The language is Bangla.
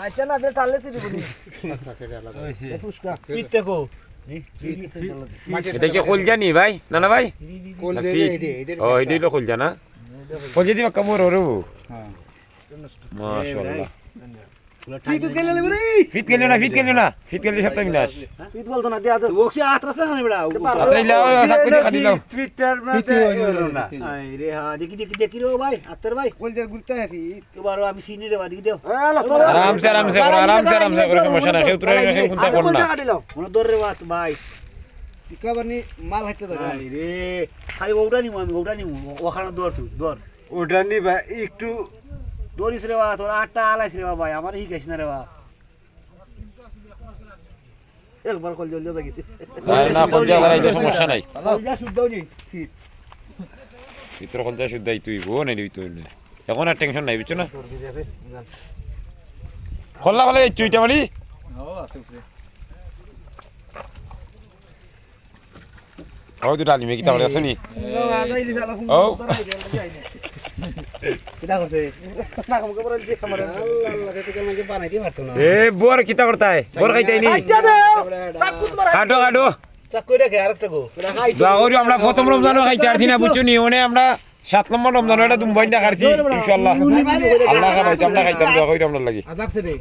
আচ্ছা না দে টালে সিটি বলি ফুসকা পিটতে কো এটা কি কলজা নি ভাই না না ভাই ও এটাই তো কলজা না কলজা দিবা কামড় ওরে হ্যাঁ মাশাআল্লাহ ফিট গেলে রে ফিট গেল না ফিট গেলে সপ্তাহ মিলাস ফিট বলতো না দিয়া বক্সি আত্রাছে না বড়া আত্রাই লাও সাকু দি কাটি লাও ফিটার মতে না আই রে হ্যাঁ দেখি রে ভাই আত্তার ভাই কলজার গুরতা আছে এবারে আমি সিনি রে বাদি দেও আরাম সে করে সমস্যা না কেউ তুই কেউ কোনটা কর না মনে দর রে বাত ভাই ইকাবারনি মাল হাইতে দাদা আই রে খালি ওটা নিমু আমি ওটা নিমু ওখানে দর তুই দর ওটা নিবা একটু দরিস রে বা তোর আটটা আলাইছ রে ভাই আমার হিকাইছ না রে বা একবার কল জল জল গেছে না কলজা করাইলে সমস্যা নাই কলজা শুদ্ধও নি ফিট ভিতর কলজা শুদ্ধাই তুই গো নাই তুই এখন আর টেনশন নাই বুঝছ না সর্দি যাবে জান খোলা বলে চুইটা বলি ও দুটা আলিমে কি তাহলে আসনি ও কিটা করতে না কাম করে যে খামারে আল্লাহ আল্লাহ তেতে কেমন যে বানাইতে পারতো না এ বোর কিতা করতাই বোর খাইতাই নি আচ্ছা দাও চাকু তোমার কাটো চাকু রেখে আরেকটা গো দোয়া করি আমরা প্রথম রমজানও খাইতে পারছি না বুঝছো নি ওনে আমরা 7 নম্বর রমজান এটা তুমি বইন্দা খাইছি ইনশাআল্লাহ আল্লাহ খাইছে আমরা খাইতাম দোয়া করি আমরা লাগি আদাকছে রে